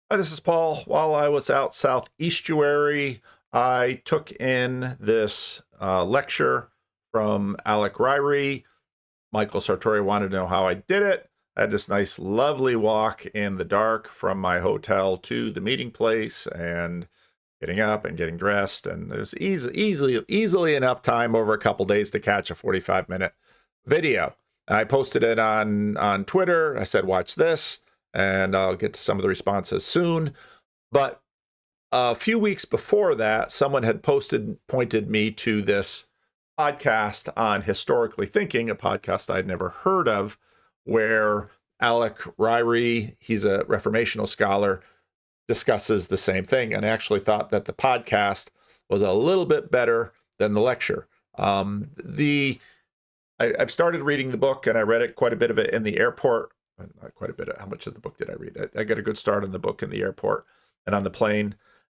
Hi, this is Paul. While I was out south estuary, I took in this lecture from Alec Ryrie. Michael Sartori wanted to know how I did it. I had this nice, lovely walk in the dark from my hotel to the meeting place and getting up and getting dressed. And there's easily enough time over a couple days to catch a 45-minute video. I posted it on Twitter. I said, watch this. And I'll get to some of the responses soon. But a few weeks before that, someone had pointed me to this podcast on historically thinking, a podcast I'd never heard of, where Alec Ryrie, he's a Reformational scholar, discusses the same thing. And I actually thought that the podcast was a little bit better than the lecture. I've started reading the book, and I read it quite a bit of it in the airport. Not quite a bit. How much of the book did I read? I got a good start on the book in the airport and on the plane.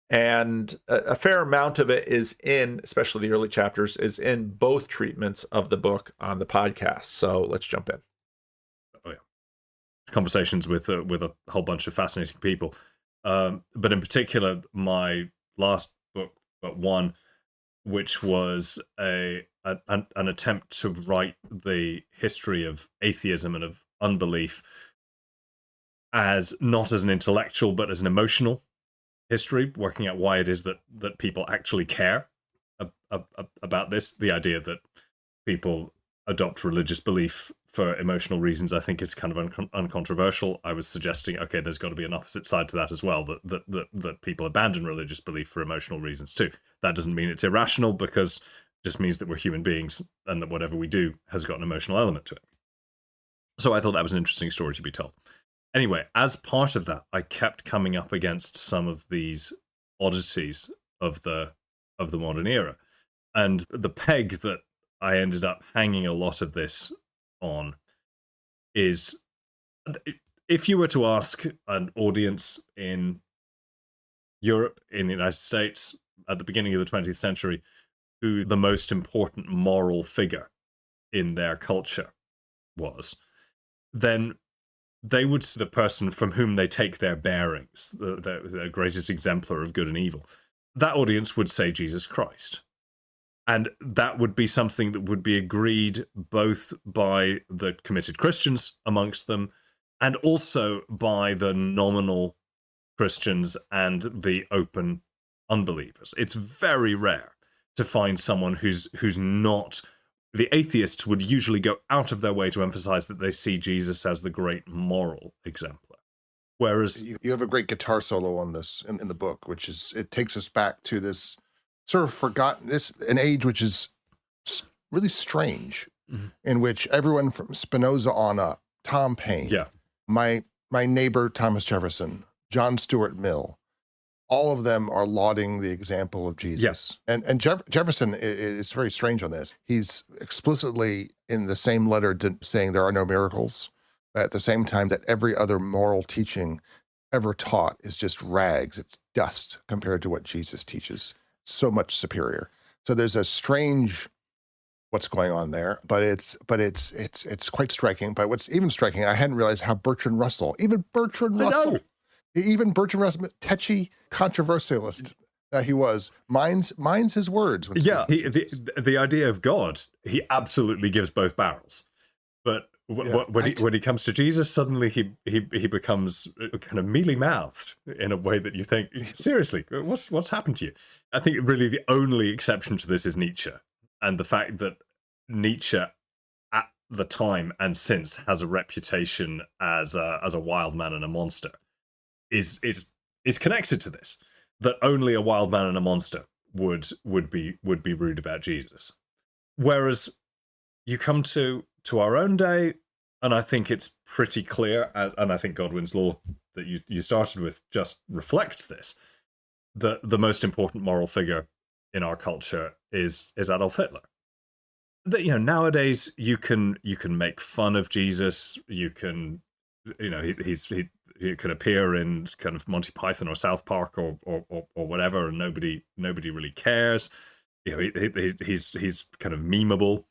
And a fair amount of it is in, especially the early chapters, is in both treatments of the book on the podcast. So let's jump in. Oh, yeah. Conversations with a whole bunch of fascinating people. But in particular, my last book, but one, which was an attempt to write the history of atheism and of unbelief as not as an intellectual but as an emotional history, working out why it is that people actually care about this. The idea that people adopt religious belief for emotional reasons, I think, is kind of uncontroversial. I was suggesting, okay, there's got to be an opposite side to that as well, that people abandon religious belief for emotional reasons too. That doesn't mean it's irrational, because it just means that we're human beings and that whatever we do has got an emotional element to it. So I thought that was an interesting story to be told. Anyway, as part of that, I kept coming up against some of these oddities of the modern era. And the peg that I ended up hanging a lot of this on is, if you were to ask an audience in Europe, in the United States, at the beginning of the 20th century, who the most important moral figure in their culture was, then they would see the person from whom they take their bearings, the greatest exemplar of good and evil. That audience would say Jesus Christ. And that would be something that would be agreed both by the committed Christians amongst them and also by the nominal Christians and the open unbelievers. It's very rare to find someone who's not... The atheists would usually go out of their way to emphasize that they see Jesus as the great moral exemplar. Whereas... You have a great guitar solo on this in the book, which is, it takes us back to this sort of forgotten, an age which is really strange, in which everyone from Spinoza on up, Tom Paine, my neighbor Thomas Jefferson, John Stuart Mill, all of them are lauding the example of Jesus. And Jefferson is very strange on this. He's explicitly in the same letter saying there are no miracles, but at the same time that every other moral teaching ever taught is just rags. It's dust compared to what Jesus teaches. So much superior. So there's a strange what's going on there, but it's quite striking. But what's even striking, I hadn't realized how Bertrand Russell, tetchy controversialist that he was, minds his words. The idea of God, he absolutely gives both barrels. But when he comes to Jesus, suddenly he becomes kind of mealy-mouthed in a way that you think, seriously, what's happened to you? I think really the only exception to this is Nietzsche, and the fact that Nietzsche at the time and since has a reputation as a wild man and a monster is connected to this. That only a wild man and a monster would be rude about Jesus. Whereas you come to our own day, and I think it's pretty clear, and I think Godwin's law that you started with just reflects this, that the most important moral figure in our culture is Adolf Hitler. That, nowadays you can make fun of Jesus, you can, he can appear in kind of Monty Python or South Park or whatever, and nobody really cares. He's kind of memeable.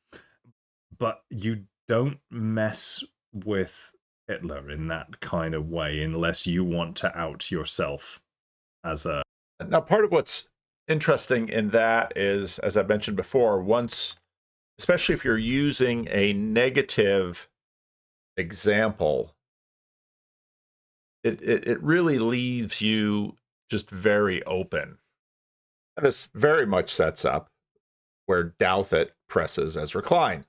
But you don't mess with Hitler in that kind of way unless you want to out yourself as a... Now, part of what's interesting in that is, as I mentioned before, once, especially if you're using a negative example, it really leaves you just very open. And this very much sets up where Douthit presses as Recline.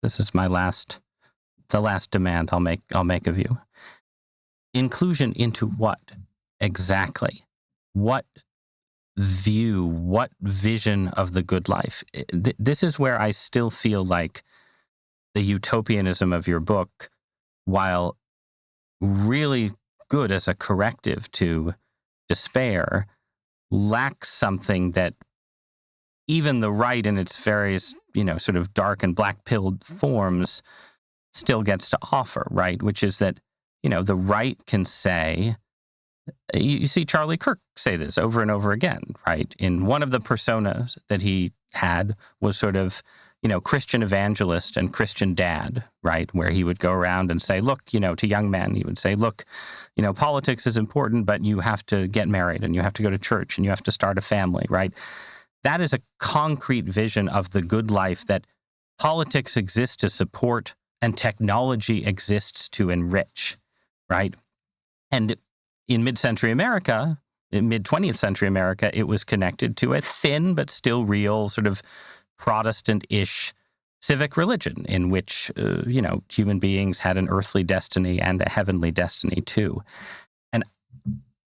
This is the last demand I'll make of you. Inclusion into what exactly? What view, what vision of the good life? This is where I still feel like the utopianism of your book, while really good as a corrective to despair, lacks something that even the right in its various, sort of dark and black-pilled forms still gets to offer, right? Which is that, the right can say, you see Charlie Kirk say this over and over again, right? In one of the personas that he had was sort of, Christian evangelist and Christian dad, right? Where he would go around and say, look, to young men, he would say, look, politics is important, but you have to get married and you have to go to church and you have to start a family, right? That is a concrete vision of the good life that politics exists to support and technology exists to enrich, right? And in mid-century America, in mid-20th century America, it was connected to a thin but still real sort of Protestant-ish civic religion in which, human beings had an earthly destiny and a heavenly destiny too. And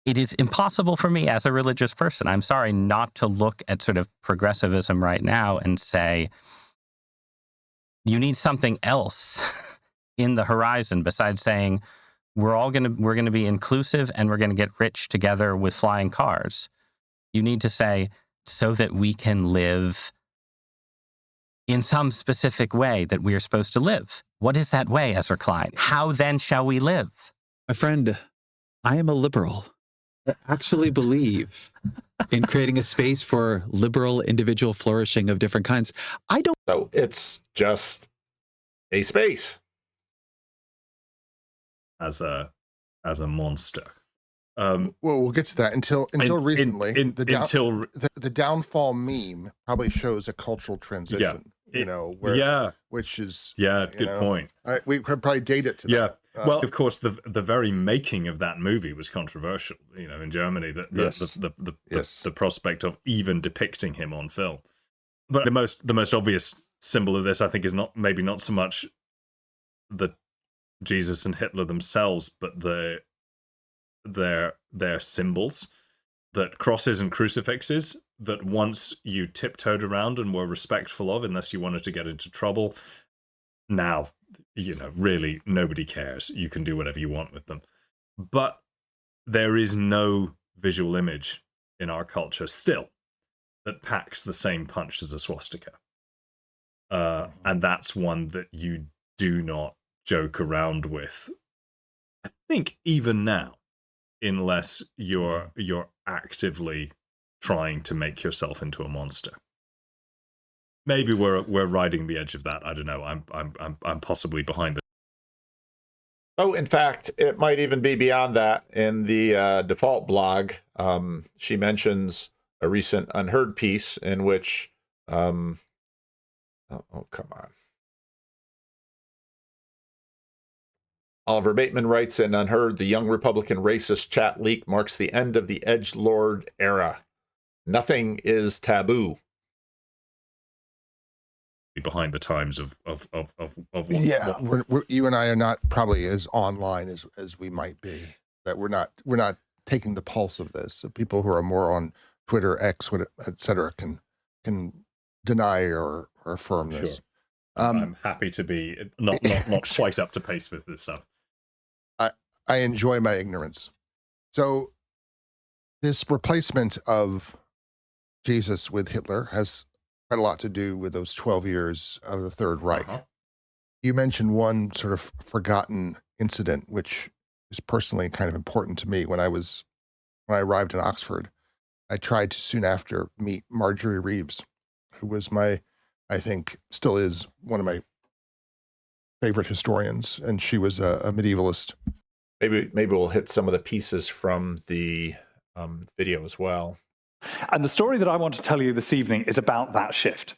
it is impossible for me as a religious person, I'm sorry, not to look at sort of progressivism right now and say, you need something else in the horizon besides saying, we're going to be inclusive and we're going to get rich together with flying cars. You need to say, so that we can live in some specific way that we are supposed to live. What is that way, Ezra Klein? How then shall we live? My friend, I am a liberal. I actually believe in creating a space for liberal individual flourishing of different kinds. So it's just a space. As a monster. Well, we'll get to that. Until recently, the downfall meme probably shows a cultural transition. Which is good point. We could probably date it to that. Well, of course, the very making of that movie was controversial. In Germany, the prospect of even depicting him on film. But the most obvious symbol of this, I think, is maybe not so much the Jesus and Hitler themselves, but their symbols, that crosses and crucifixes that once you tiptoed around and were respectful of, unless you wanted to get into trouble. Now, really nobody cares. You can do whatever you want with them. But there is no visual image in our culture still that packs the same punch as a swastika. And that's one that you do not joke around with, I think, even now, unless you're actively trying to make yourself into a monster. Maybe we're riding the edge of that. I don't know. I'm possibly behind it. Oh, in fact, it might even be beyond that. In the default blog, she mentions a recent Unheard piece in which, come on. Oliver Bateman writes in Unheard, the young Republican racist chat leak marks the end of the edgelord era. Nothing is taboo. Behind the times of what, you and I are not probably as online as we might be. That we're not taking the pulse of this. So people who are more on Twitter, X, etc., can deny or affirm this. Sure. I'm happy to be not quite up to pace with this stuff. I enjoy my ignorance. So this replacement of Jesus with Hitler has quite a lot to do with those 12 years of the Third Reich. You mentioned one sort of forgotten incident, which is personally kind of important to me. When I arrived in Oxford, I tried to soon after meet Marjorie Reeves, who was I think still is one of my favorite historians, and she was a medievalist. Maybe we'll hit some of the pieces from the video as well. And the story that I want to tell you this evening is about that shift,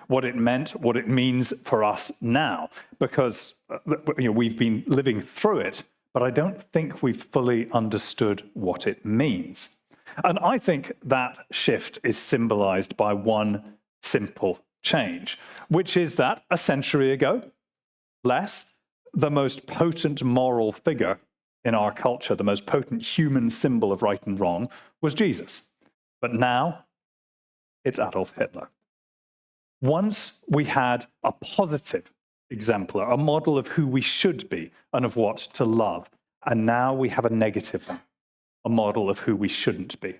what it meant, what it means for us now, because we've been living through it, but I don't think we've fully understood what it means. And I think that shift is symbolized by one simple change, which is that a century ago, less, the most potent moral figure in our culture, the most potent human symbol of right and wrong, was Jesus. But now, it's Adolf Hitler. Once we had a positive exemplar, a model of who we should be and of what to love. And now we have a negative one, a model of who we shouldn't be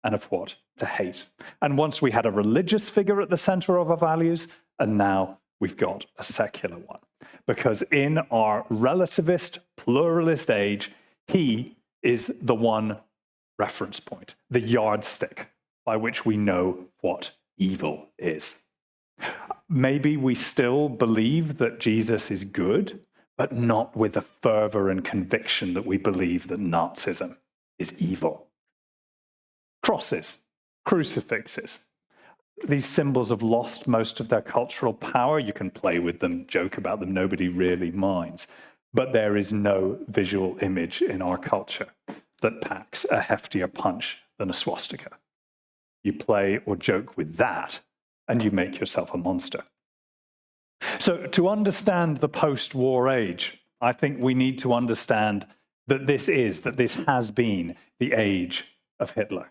and of what to hate. And once we had a religious figure at the center of our values, and now we've got a secular one. Because in our relativist, pluralist age, he is the one reference point, the yardstick by which we know what evil is. Maybe we still believe that Jesus is good, but not with the fervor and conviction that we believe that Nazism is evil. Crosses, crucifixes, these symbols have lost most of their cultural power. You can play with them, joke about them, nobody really minds. But there is no visual image in our culture that packs a heftier punch than a swastika. You play or joke with that, and you make yourself a monster. So to understand the post-war age, I think we need to understand that this has been the age of Hitler.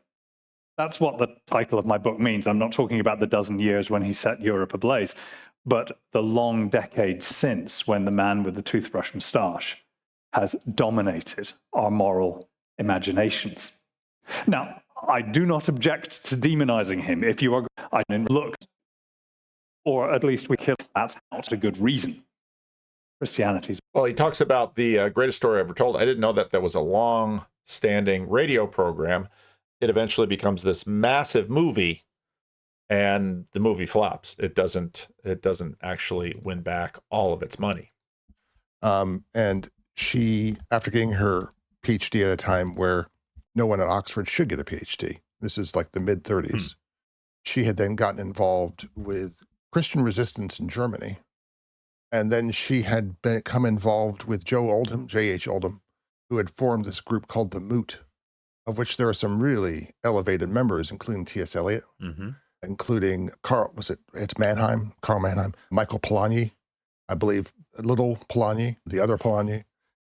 That's what the title of my book means. I'm not talking about the dozen years when he set Europe ablaze, but the long decades since, when the man with the toothbrush moustache has dominated our moral imaginations. Now, I do not object to demonizing him. If you are, I don't look, or at least we kill, that's not a good reason. Christianity's. Well, he talks about the greatest story ever told. I didn't know that there was a long-standing radio program. It eventually becomes this massive movie, and the movie flops. It doesn't actually win back all of its money. And she, after getting her PhD at a time where no one at Oxford should get a PhD, this is like the mid-30s, she had then gotten involved with Christian resistance in Germany. And then she had become involved with J.H. Oldham, who had formed this group called the Moot, of which there are some really elevated members, including T.S. Eliot, including Carl Mannheim, Michael Polanyi, I believe, Little Polanyi, the other Polanyi.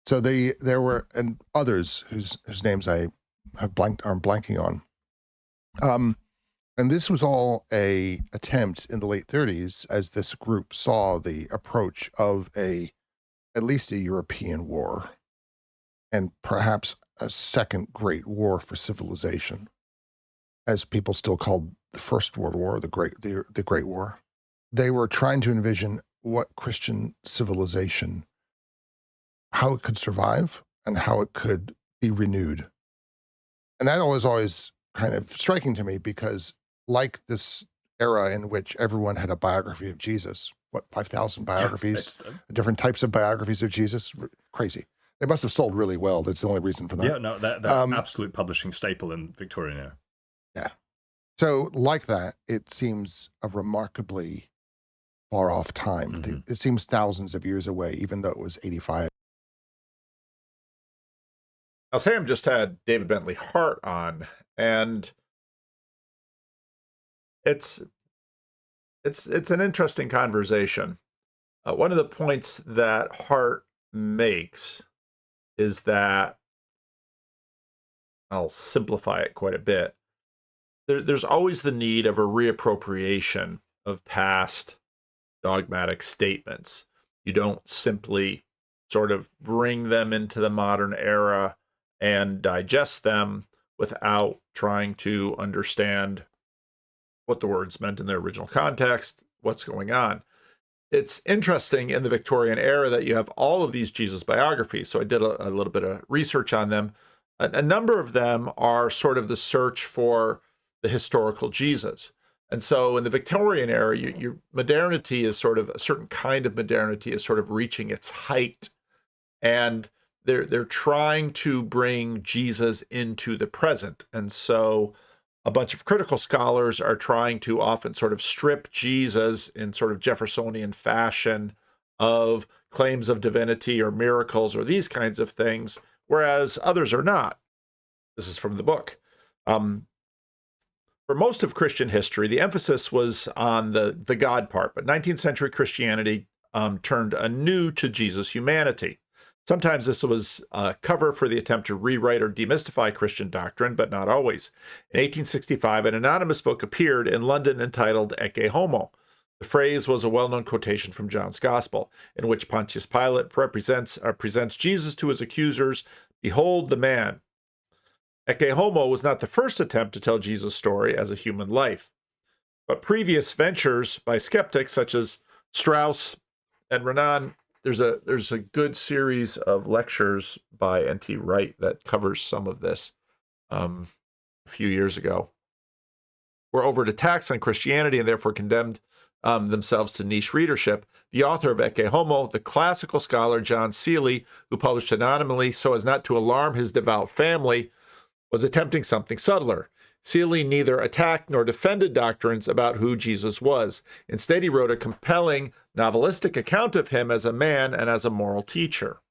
So there were, and others whose names I'm blanking on. And this was all a attempt in the late 30s, as this group saw the approach of at least a European war, and perhaps a second great war for civilization, as people still called the First World War, the Great War. They were trying to envision what Christian civilization, how it could survive and how it could be renewed. And that was always kind of striking to me, because like this era in which everyone had a biography of Jesus, 5,000 biographies, different types of biographies of Jesus, crazy. They must have sold really well. That's the only reason for that. Yeah, no, that absolute publishing staple in Victorian era. Yeah. So like that, it seems a remarkably far off time. It seems thousands of years away, even though it was 85. Now, Sam just had David Bentley Hart on, and it's an interesting conversation. One of the points that Hart makes is that, I'll simplify it quite a bit, there's always the need of a reappropriation of past dogmatic statements. You don't simply sort of bring them into the modern era and digest them without trying to understand what the words meant in their original context, what's going on. It's interesting in the Victorian era that you have all of these Jesus biographies. So I did a little bit of research on them. A number of them are sort of the search for the historical Jesus. And so in the Victorian era, your modernity is sort of a certain kind of modernity is sort of reaching its height. And they're trying to bring Jesus into the present. And so a bunch of critical scholars are trying to often sort of strip Jesus in sort of Jeffersonian fashion of claims of divinity or miracles or these kinds of things, whereas others are not. This is from the book. For most of Christian history, the emphasis was on the God part, but 19th century Christianity turned anew to Jesus' humanity. Sometimes this was a cover for the attempt to rewrite or demystify Christian doctrine, but not always. In 1865, an anonymous book appeared in London entitled Ecce Homo. The phrase was a well-known quotation from John's Gospel, in which Pontius Pilate presents Jesus to his accusers, "Behold the man." Ecce Homo was not the first attempt to tell Jesus' story as a human life, but previous ventures by skeptics such as Strauss and Renan. There's a good series of lectures by N.T. Wright that covers some of this a few years ago. Were overt attacks on Christianity and therefore condemned themselves to niche readership. The author of Ecce Homo, the classical scholar John Seeley, who published anonymously so as not to alarm his devout family, was attempting something subtler. Seeley neither attacked nor defended doctrines about who Jesus was. Instead, he wrote a compelling novelistic account of him as a man and as a moral teacher.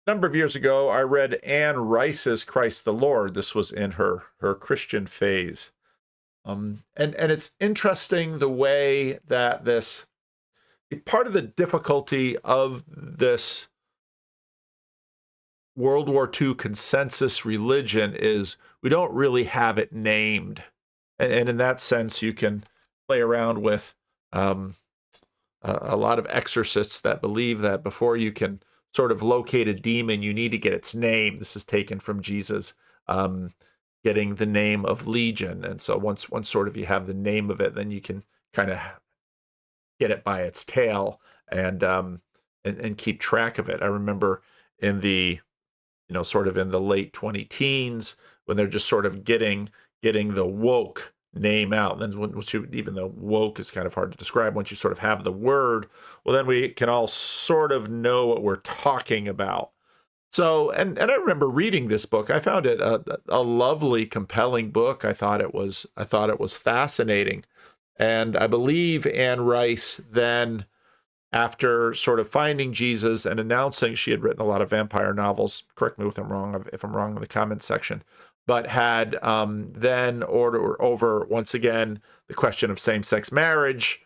A number of years ago, I read Anne Rice's Christ the Lord. This was in her Christian phase. And it's interesting the way that part of the difficulty of this World War II consensus religion is we don't really have it named. And in that sense, you can play around with a lot of exorcists that believe that before you can sort of locate a demon, you need to get its name. This is taken from Jesus getting the name of Legion. And so once sort of you have the name of it, then you can kind of get it by its tail and keep track of it. I remember in the sort of in the late 20-teens when they're just sort of getting the woke name out. And then even though woke is kind of hard to describe, once you sort of have the word, well, then we can all sort of know what we're talking about. So, and I remember reading this book. I found it a lovely, compelling book. I thought it was fascinating. And I believe Anne Rice then, after sort of finding Jesus and announcing she had written a lot of vampire novels, correct me if I'm wrong in the comments section, but had then ordered over once again the question of same-sex marriage,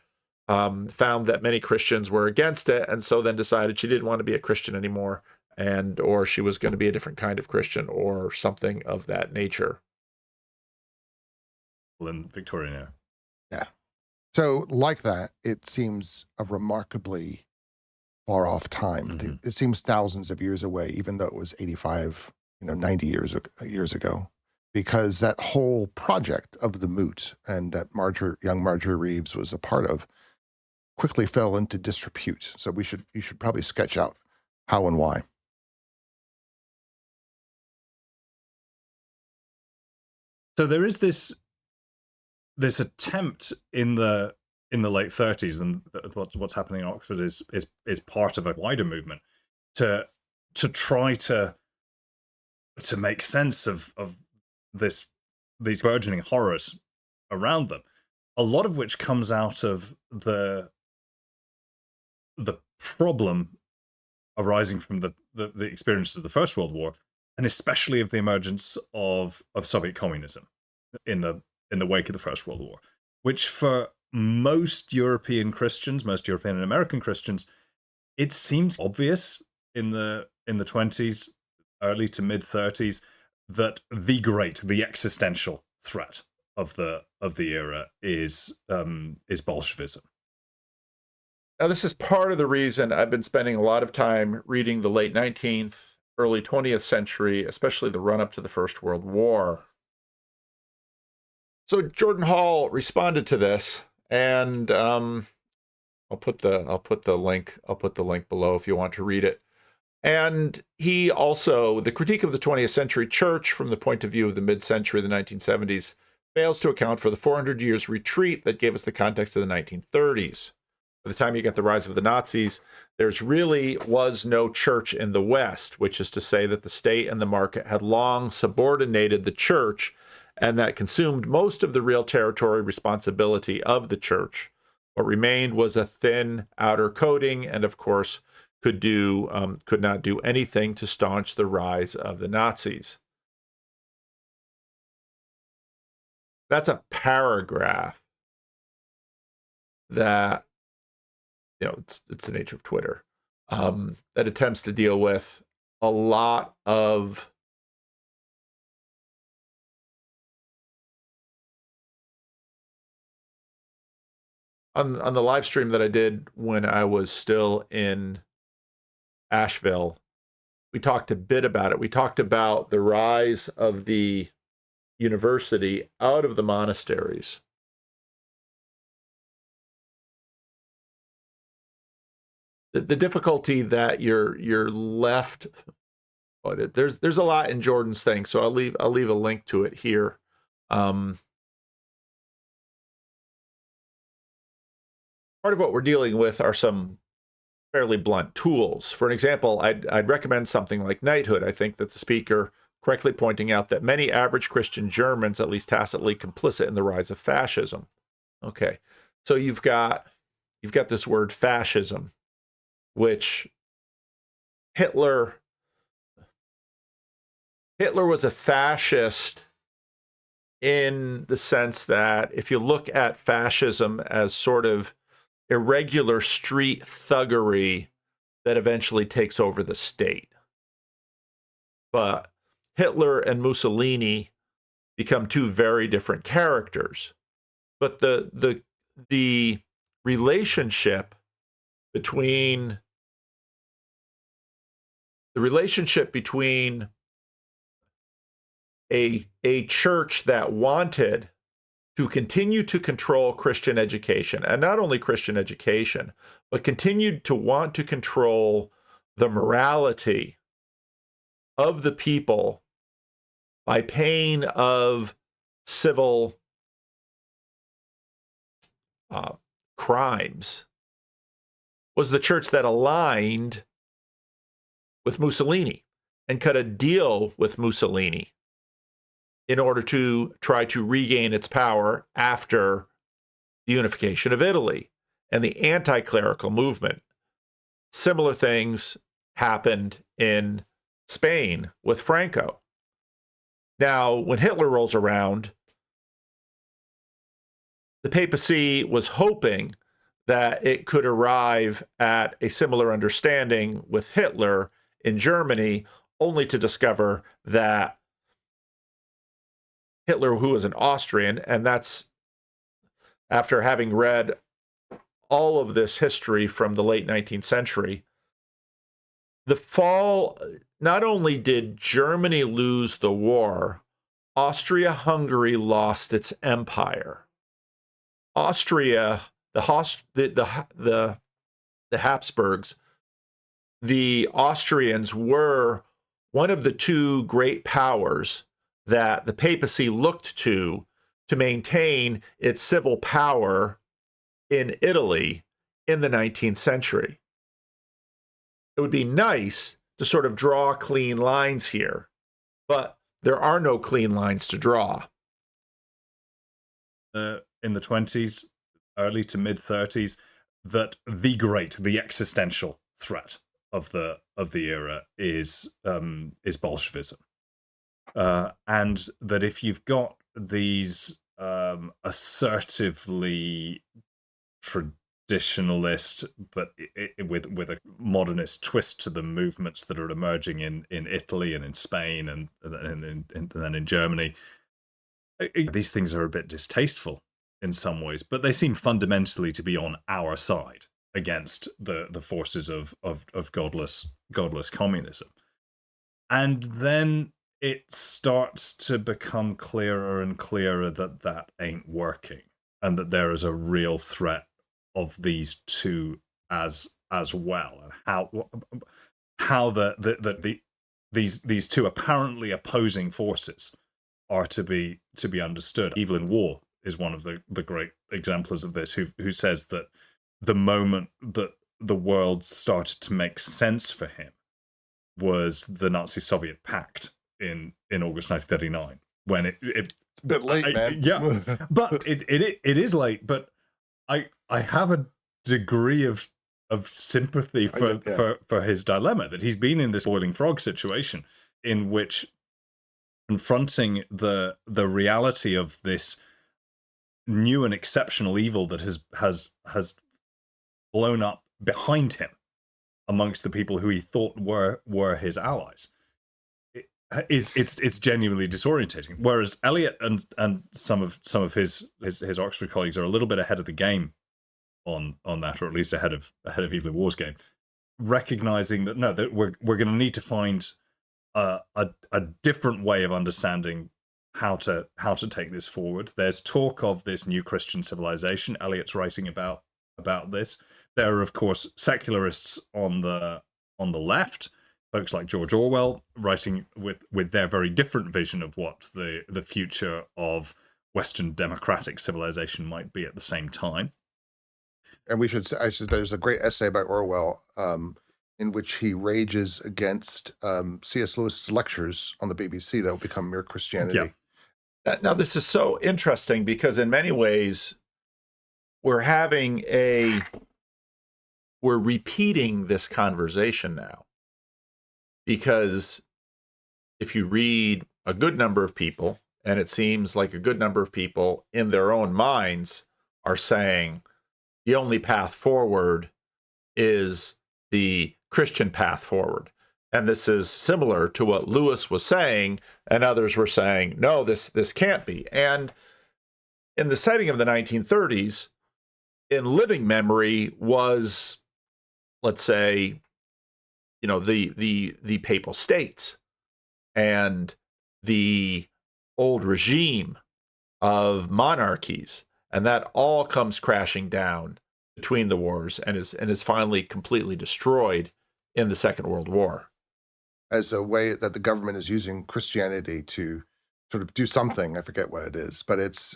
found that many Christians were against it, and so then decided she didn't want to be a Christian anymore, or she was going to be a different kind of Christian or something of that nature. In Victorian era. Yeah. So like that, it seems a remarkably far off time. Mm-hmm. It seems thousands of years away, even though it was 85, 90 years ago, because that whole project of the moot and that young Marjorie Reeves was a part of quickly fell into disrepute. So you should probably sketch out how and why. So there is this attempt in the late 30s, and what's happening in Oxford is part of a wider movement to try to make sense of these burgeoning horrors around them. A lot of which comes out of the problem arising from the experiences of the First World War, and especially of the emergence of Soviet communism in the wake of the First World War, which for most European Christians, most European and American Christians, it seems obvious in the 20s, early to mid 30s, that the existential threat of the era is Bolshevism. Now, this is part of the reason I've been spending a lot of time reading the late 19th, early 20th century, especially the run-up to the First World War. So Jordan Hall responded to this, and I'll put the link below if you want to read it. And he also, the critique of the 20th century church from the point of view of the mid-century, the 1970s, fails to account for the 400 years retreat that gave us the context of the 1930s. By the time you get the rise of the Nazis, there's really was no church in the West, which is to say that the state and the market had long subordinated the church, and that consumed most of the real territory responsibility of the church. What remained was a thin outer coating, and of course could not do anything to staunch the rise of the Nazis. That's a paragraph that, it's the nature of Twitter, that attempts to deal with a lot of on the live stream that I did when I was still in Asheville. We talked a bit about it. We talked about the rise of the university out of the monasteries. The difficulty that you're left. There's a lot in Jordan's thing, so I'll leave a link to it here. Part of what we're dealing with are some fairly blunt tools. For an example, I'd recommend something like knighthood. I think that the speaker correctly pointing out that many average Christian Germans, at least tacitly, complicit in the rise of fascism. Okay, so you've got this word fascism, which Hitler was a fascist in the sense that if you look at fascism as sort of irregular street thuggery that eventually takes over the state. But Hitler and Mussolini become two very different characters. But the relationship between a church that wanted to continue to control Christian education, and not only Christian education, but continued to want to control the morality of the people by pain of civil crimes, was the church that aligned with Mussolini and cut a deal with Mussolini in order to try to regain its power after the unification of Italy and the anti-clerical movement. Similar things happened in Spain with Franco. Now, when Hitler rolls around, the papacy was hoping that it could arrive at a similar understanding with Hitler in Germany, only to discover that Hitler, who was an Austrian, and that's after having read all of this history from the late 19th century, the fall, not only did Germany lose the war, Austria-Hungary lost its empire. Austria, the Habsburgs, the Austrians were one of the two great powers that the papacy looked to maintain its civil power in Italy in the 19th century. It would be nice to sort of draw clean lines here, but there are no clean lines to draw. In the 20s, early to mid 30s, that the existential threat of the era is Bolshevism. And that if you've got these assertively traditionalist, but with a modernist twist to the movements that are emerging in Italy and in Spain and then in Germany, these things are a bit distasteful in some ways, but they seem fundamentally to be on our side against the forces of godless communism. And then it starts to become clearer and clearer that ain't working, and that there is a real threat of these two as well, and how these two apparently opposing forces are to be understood. Evelyn Waugh is one of the great exemplars of this, who says that the moment that the world started to make sense for him was the Nazi-Soviet pact in August 1939, when it It's a bit late, man. yeah, but it is late. But I have a degree of sympathy for his dilemma, that he's been in this boiling frog situation in which confronting the reality of this new and exceptional evil that has blown up behind him amongst the people who he thought were his allies. It's genuinely disorientating. Whereas Eliot and some of his Oxford colleagues are a little bit ahead of the game on that, or at least ahead of Evelyn Waugh's game, recognizing that no, that we're going to need to find a different way of understanding how to take this forward. There's talk of this new Christian civilization. Eliot's writing about this. There are, of course, secularists on the left, folks like George Orwell, writing with their very different vision of what the future of Western democratic civilization might be at the same time. And there's a great essay by Orwell in which he rages against C.S. Lewis's lectures on the BBC that will become Mere Christianity. Yeah. Now, this is so interesting because in many ways, we're repeating this conversation now. Because if you read a good number of people, and it seems like a good number of people in their own minds are saying the only path forward is the Christian path forward. And this is similar to what Lewis was saying, and others were saying, no, this can't be. And in the setting of the 1930s, in living memory was, let's say, the Papal States and the old regime of monarchies, and that all comes crashing down between the wars and is finally completely destroyed in the Second World War. As a way that the government is using Christianity to sort of do something. I forget what it is, but it's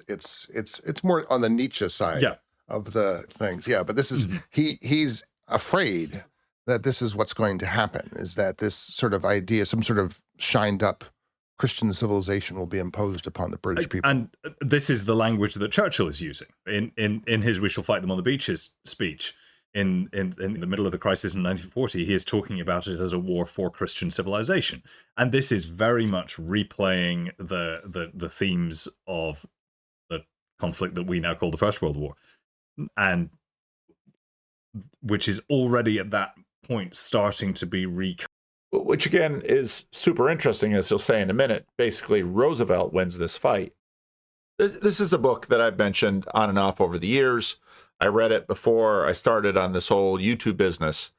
more on the Nietzsche side of the things. Yeah, but this is he's afraid that this is what's going to happen, is that this sort of idea, some sort of shined up Christian civilization will be imposed upon the British people. And this is the language that Churchill is using in his "We Shall Fight Them on the Beaches" speech in the middle of the crisis in 1940. He is talking about it as a war for Christian civilization. And this is very much replaying the themes of the conflict that we now call the First World War, and which is already at that point starting to be which again is super interesting, as he'll say in a minute. Basically, Roosevelt wins this fight. This is a book that I've mentioned on and off over the years. I read it before I started on this whole YouTube business.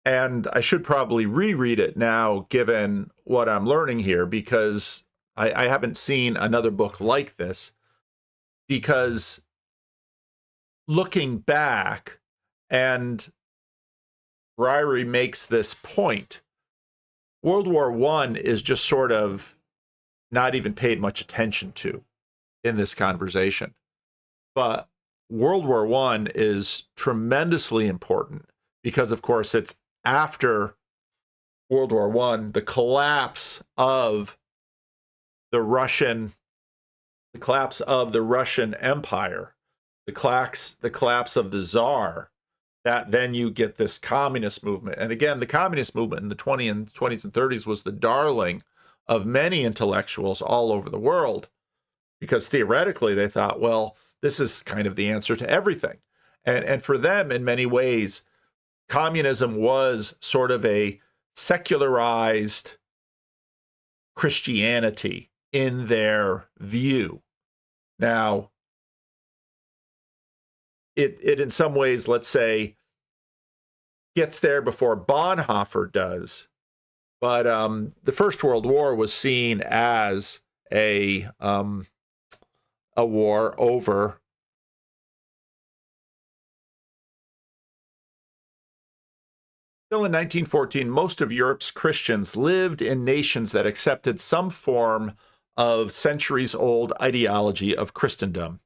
And I should probably reread it now, given what I'm learning here, because I haven't seen another book like this. Because looking back, and Ryrie makes this point, World War I is just sort of not even paid much attention to in this conversation. But World War I is tremendously important because, of course, it's after World War I, the collapse of the Russian Empire, the collapse of the Tsar, that then you get this communist movement. And again, the communist movement in the 20s and 30s was the darling of many intellectuals all over the world, because theoretically they thought, well, this is kind of the answer to everything. And for them, in many ways, communism was sort of a secularized Christianity in their view. Now, it in some ways, let's say, gets there before Bonhoeffer does. But the First World War was seen as a war over Still in 1914, most of Europe's Christians lived in nations that accepted some form of centuries-old ideology of Christendom,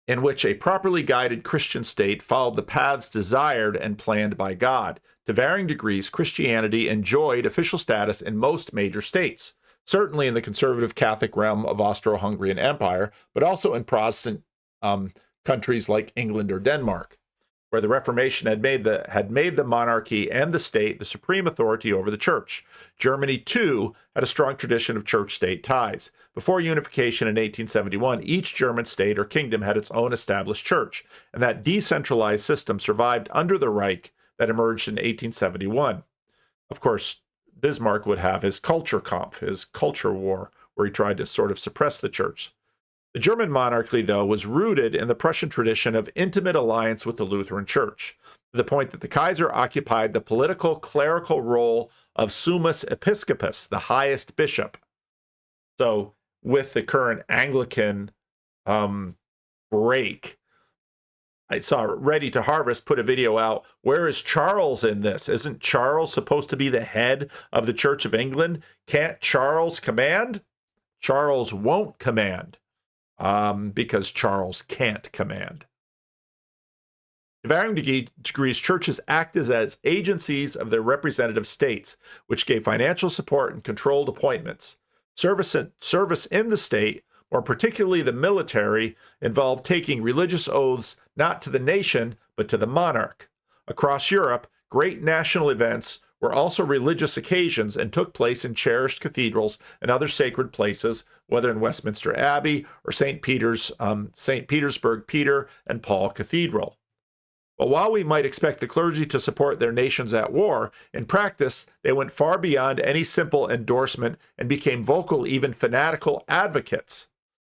in which a properly guided Christian state followed the paths desired and planned by God. To varying degrees, Christianity enjoyed official status in most major states, certainly in the conservative Catholic realm of Austro-Hungarian Empire, but also in Protestant countries like England or Denmark, where the Reformation had made the monarchy and the state the supreme authority over the church. Germany, too, had a strong tradition of church-state ties. Before unification in 1871, each German state or kingdom had its own established church, and that decentralized system survived under the Reich that emerged in 1871. Of course, Bismarck would have his Kulturkampf, his culture war, where he tried to sort of suppress the church. The German monarchy, though, was rooted in the Prussian tradition of intimate alliance with the Lutheran Church, to the point that the Kaiser occupied the political clerical role of summus episcopus, the highest bishop. So, with the current Anglican break, I saw Ready to Harvest put a video out. Where is Charles in this? Isn't Charles supposed to be the head of the Church of England? Can't Charles command? Charles won't command. Because Charles can't command. To varying degrees, churches acted as agencies of their representative states, which gave financial support and controlled appointments. Service in the state, more particularly the military, involved taking religious oaths not to the nation, but to the monarch. Across Europe, great national events were also religious occasions and took place in cherished cathedrals and other sacred places, whether in Westminster Abbey or St. Petersburg Peter and Paul Cathedral. But while we might expect the clergy to support their nations at war, in practice, they went far beyond any simple endorsement and became vocal, even fanatical advocates.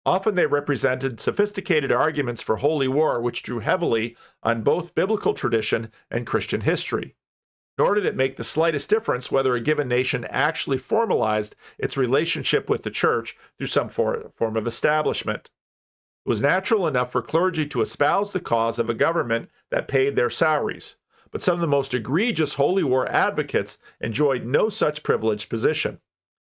Often they represented sophisticated arguments for holy war, which drew heavily on both biblical tradition and Christian history. Nor did it make the slightest difference whether a given nation actually formalized its relationship with the church through some form of establishment. It was natural enough for clergy to espouse the cause of a government that paid their salaries, but some of the most egregious holy war advocates enjoyed no such privileged position.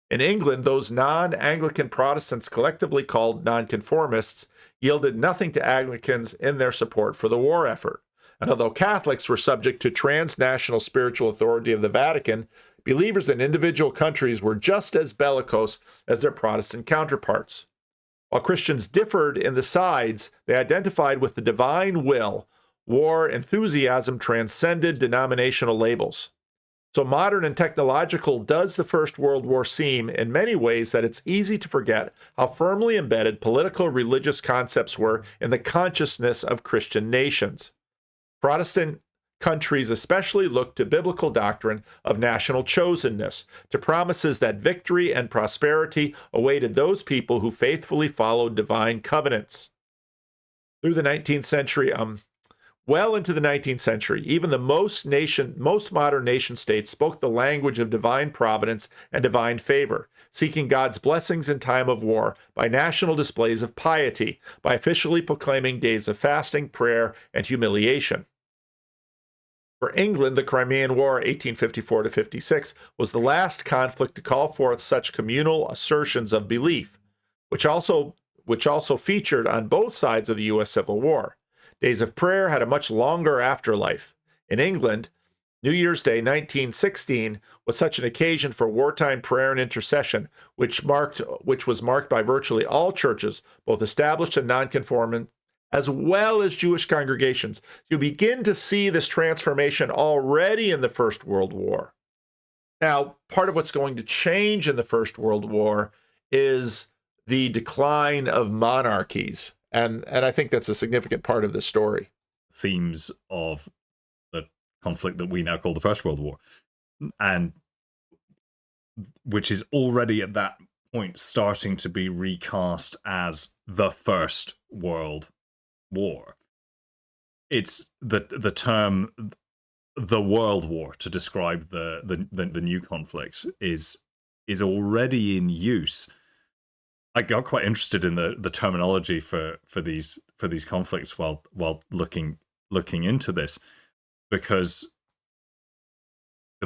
In England, those non-Anglican Protestants, collectively called nonconformists, yielded nothing to Anglicans in their support for the war effort. And although Catholics were subject to transnational spiritual authority of the Vatican, believers in individual countries were just as bellicose as their Protestant counterparts. While Christians differed in the sides they identified with the divine will, war enthusiasm transcended denominational labels. So modern and technological does the First World War seem in many ways that it's easy to forget how firmly embedded political religious concepts were in the consciousness of Christian nations. Protestant countries especially looked to biblical doctrine of national chosenness, to promises that victory and prosperity awaited those people who faithfully followed divine covenants. Through the 19th century, well into the 19th century, even the most modern nation states spoke the language of divine providence and divine favor, seeking God's blessings in time of war by national displays of piety, by officially proclaiming days of fasting, prayer, and humiliation. For England, the Crimean War, 1854-56, was the last conflict to call forth such communal assertions of belief, which also featured on both sides of the U.S. Civil War. Days of prayer had a much longer afterlife. In England, New Year's Day 1916 was such an occasion for wartime prayer and intercession, which was marked by virtually all churches, both established and nonconformist, as well as Jewish congregations. You begin to see this transformation already in the First World War. Now, part of what's going to change in the First World War is the decline of monarchies. And I think that's a significant part of the story. Themes of the conflict that we now call the First World War, and which is already at that point starting to be recast as the First World War. It's the term the World War to describe the new conflict is already in use. I got quite interested in the terminology for these conflicts while looking into this, because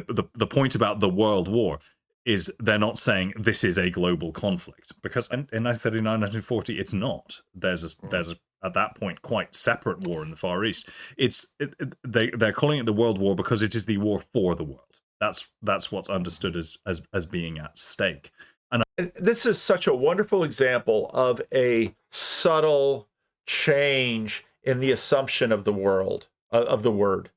the point about the World War is they're not saying this is a global conflict, because in 1939, 1940, it's not. There's at that point quite separate war in the Far East. They're calling it the World War because it is the war for the world. That's what's understood as being at stake. And this is such a wonderful example of a subtle change in the assumption of the world, of the word.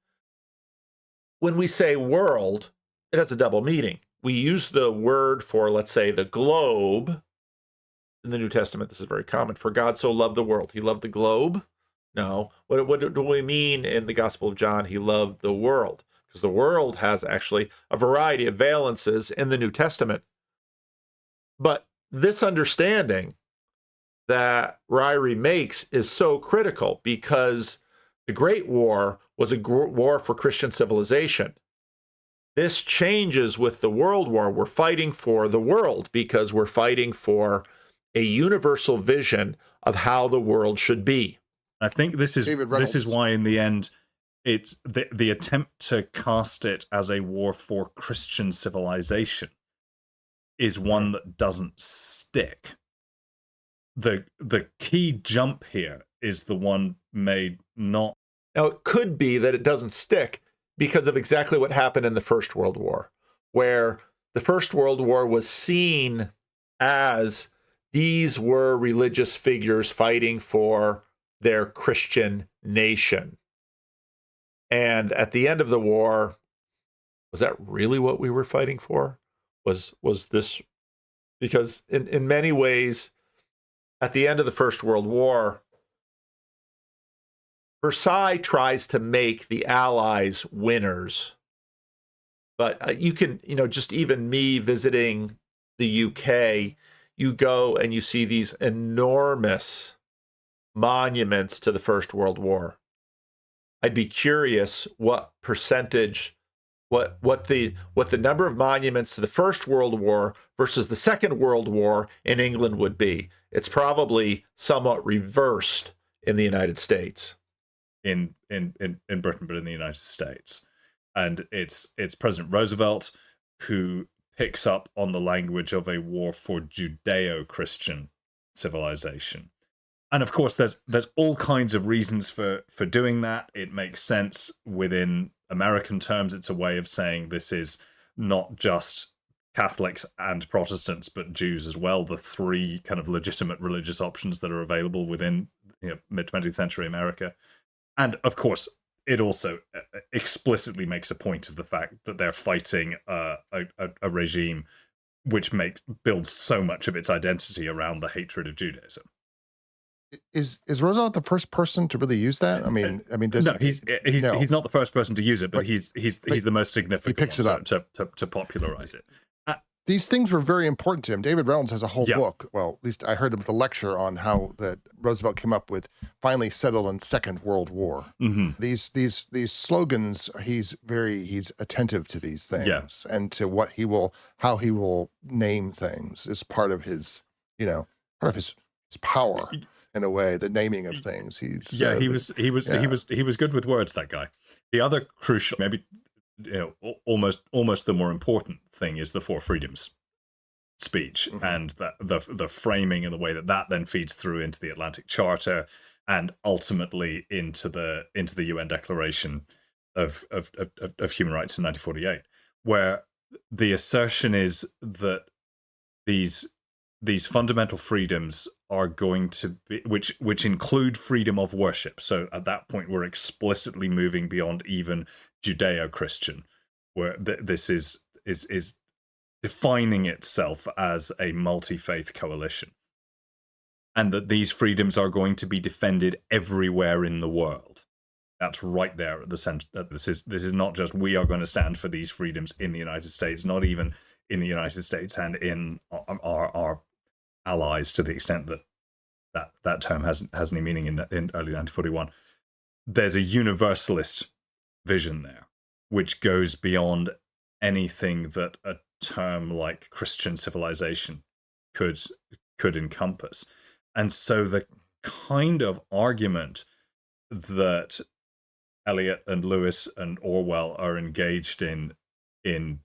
When we say world, it has a double meaning. We use the word for, let's say, the globe. In the New Testament, this is very common. For God so loved the world. He loved the globe? No. What do we mean in the Gospel of John? He loved the world. Because the world has actually a variety of valences in the New Testament. But this understanding that Ryrie makes is so critical, because the Great War was a war for Christian civilization. This changes with the World War. We're fighting for the world because we're fighting for a universal vision of how the world should be. I think this is why in the end it's the attempt to cast it as a war for Christian civilization is one that doesn't stick. The key jump here is the one made not. Now, it could be that it doesn't stick because of exactly what happened in the First World War, where the First World War was seen as these were religious figures fighting for their Christian nation. And at the end of the war, was that really what we were fighting for? Was this, because in many ways, at the end of the First World War, Versailles tries to make the Allies winners. But you can, just even me visiting the UK, you go and you see these enormous monuments to the First World War. I'd be curious what percentage, what the number of monuments to the First World War versus the Second World War in England would be. It's probably somewhat reversed in the United States. In Britain, but in the United States. And it's President Roosevelt who picks up on the language of a war for Judeo-Christian civilization. And of course, there's all kinds of reasons for doing that. It makes sense within American terms. It's a way of saying this is not just Catholics and Protestants, but Jews as well, the three kind of legitimate religious options that are available within mid-20th century America. And of course, it also explicitly makes a point of the fact that they're fighting a regime which builds so much of its identity around the hatred of Judaism. Is Roosevelt the first person to really use that? I mean, no, he's not the first person to use it, but he's the most significant. He picks it up to popularize it. These things were very important to him. David Reynolds has a whole book. Well, at least I heard him with a lecture on how that Roosevelt came up with finally settled in Second World War. Mm-hmm. These slogans, he's attentive to these things and to how he will name things is part of his, his power in a way, the naming of things. He was good with words, that guy. The other crucial, maybe almost the more important thing is the Four Freedoms speech, and the framing and the way that then feeds through into the Atlantic Charter and ultimately into the UN Declaration of Human Rights in 1948, where the assertion is that these fundamental freedoms are going to be, which include freedom of worship. So at that point, we're explicitly moving beyond even Judeo-Christian, where this is defining itself as a multi-faith coalition, and that these freedoms are going to be defended everywhere in the world. That's right there at the center. This is not just we are going to stand for these freedoms in the United States, not even in the United States and in our allies, to the extent that term has any meaning in early 1941. There's a universalist vision there, which goes beyond anything that a term like Christian civilization could encompass. And so the kind of argument that Eliot and Lewis and Orwell are engaged in in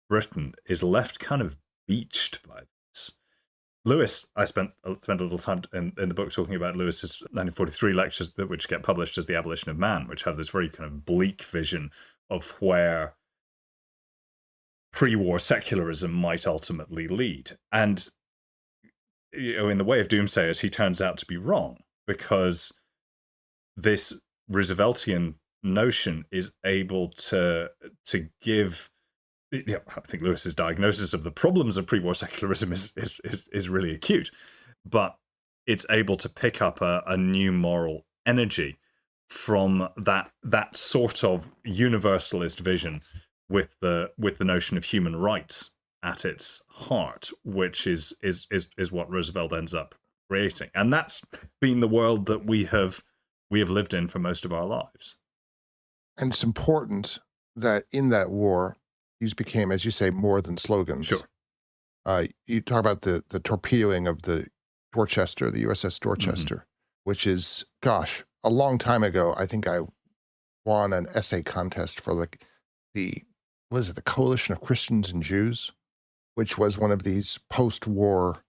Britain is left kind of beached by this. Lewis, I spent a little time in the book talking about Lewis's 1943 lectures, which get published as The Abolition of Man, which have this very kind of bleak vision of where pre-war secularism might ultimately lead. And in the way of doomsayers, he turns out to be wrong, because this Rooseveltian notion is able to give. I think Lewis's diagnosis of the problems of pre-war secularism is really acute, but it's able to pick up a new moral energy from that sort of universalist vision with the notion of human rights at its heart, which is what Roosevelt ends up creating, and that's been the world that we have lived in for most of our lives. And it's important that in that war, these became, as you say, more than slogans. Sure. You talk about the torpedoing of the Dorchester, the USS Dorchester, which is, gosh, a long time ago. I think I won an essay contest for the Coalition of Christians and Jews, which was one of these post-war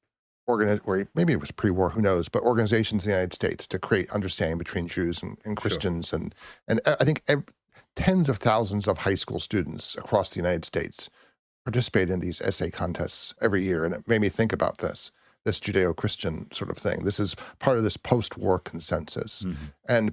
or maybe it was pre-war, who knows, but organizations in the United States to create understanding between Jews and Christians. Sure. And I think tens of thousands of high school students across the United States participate in these essay contests every year. And it made me think about this Judeo-Christian sort of thing. This is part of this post-war consensus.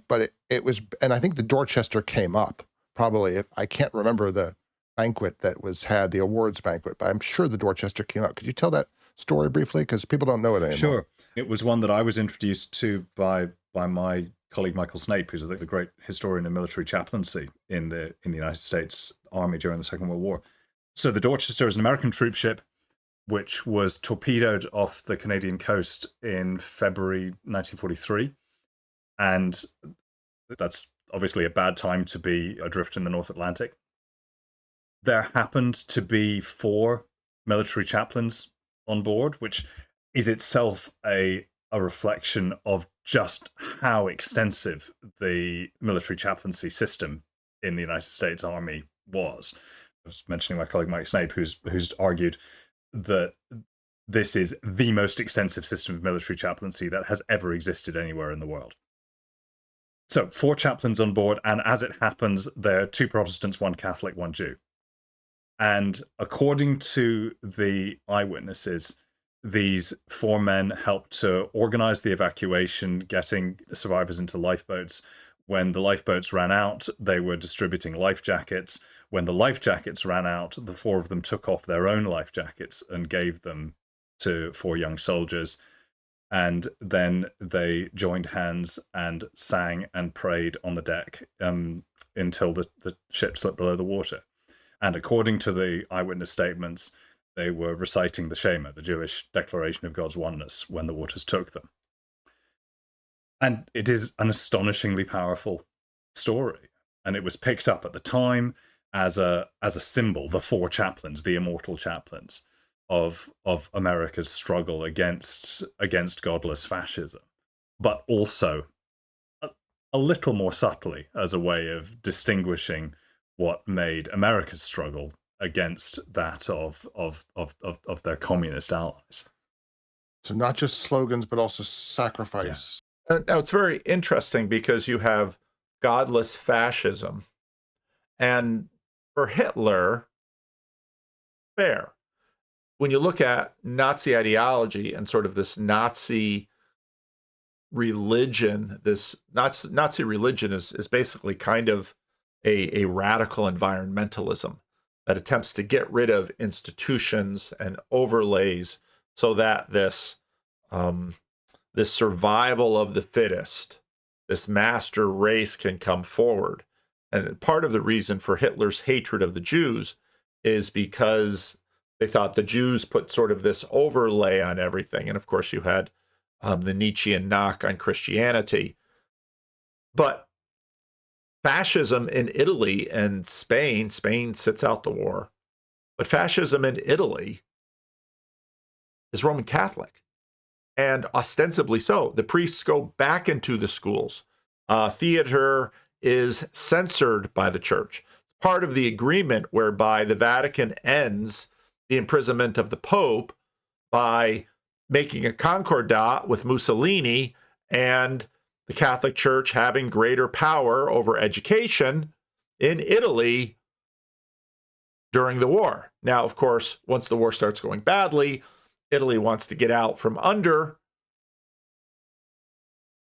But it was, and I think the Dorchester came up probably, I can't remember the banquet that was had, the awards banquet, but I'm sure the Dorchester came up. Could you tell that story briefly? Because people don't know it anymore. Sure. It was one that I was introduced to by my colleague Michael Snape, who's the great historian of military chaplaincy in the United States Army during the Second World War. So the Dorchester is an American troopship which was torpedoed off the Canadian coast in February 1943. And that's obviously a bad time to be adrift in the North Atlantic. There happened to be 4 military chaplains on board, which is itself a reflection of just how extensive the military chaplaincy system in the United States Army was. I was mentioning my colleague Mike Snape, who's argued that this is the most extensive system of military chaplaincy that has ever existed anywhere in the world. So 4 chaplains on board, and as it happens, there are 2 Protestants, 1 Catholic, 1 Jew. And according to the eyewitnesses, these 4 men helped to organize the evacuation, getting survivors into lifeboats. When the lifeboats ran out, they were distributing life jackets. When the life jackets ran out, the 4 of them took off their own life jackets and gave them to 4 young soldiers. And then they joined hands and sang and prayed on the deck until the ship slipped below the water. And according to the eyewitness statements, they were reciting the Shema, the Jewish declaration of God's oneness, when the waters took them. And it is an astonishingly powerful story. And it was picked up at the time as a symbol, the 4 chaplains, the immortal chaplains of America's struggle against godless fascism, but also a little more subtly as a way of distinguishing what made America's struggle against that of their communist allies. So not just slogans, but also sacrifice. Yeah. Now, it's very interesting because you have godless fascism, and for Hitler, fair. When you look at Nazi ideology and sort of this Nazi religion, this Nazi religion is basically kind of a radical environmentalism that attempts to get rid of institutions and overlays so that this survival of the fittest, this master race can come forward. And part of the reason for Hitler's hatred of the Jews is because they thought the Jews put sort of this overlay on everything. And of course, you had the Nietzschean knock on Christianity. But fascism in Italy and Spain sits out the war, but fascism in Italy is Roman Catholic, and ostensibly so. The priests go back into the schools. Theater is censored by the church. part of the agreement whereby the Vatican ends the imprisonment of the Pope by making a concordat with Mussolini and the Catholic Church having greater power over education in Italy during the war. Now, of course, once the war starts going badly, Italy wants to get out from under.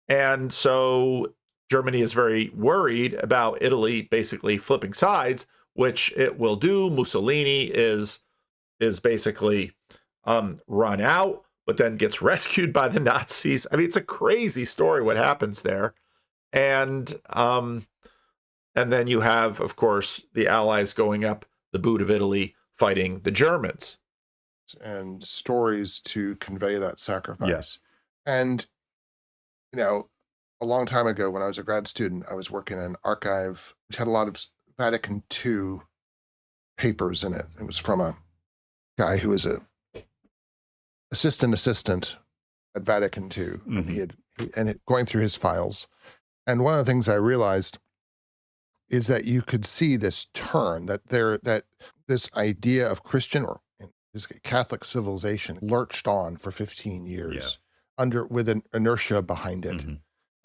And so Germany is very worried about Italy basically flipping sides, which it will do. Mussolini is basically run out, but then gets rescued by the Nazis. I mean, it's a crazy story what happens there. And then you have, of course, the Allies going up the boot of Italy fighting the Germans. And stories to convey that sacrifice. Yes. And, you know, a long time ago when I was a grad student, I was working in an archive which had a lot of Vatican II papers in it. It was from a guy who was a assistant at Vatican II. Mm-hmm. And going through his files. And one of the things I realized is that you could see this turn, that this idea of Christian or this Catholic civilization lurched on for 15 years with an inertia behind it. Mm-hmm.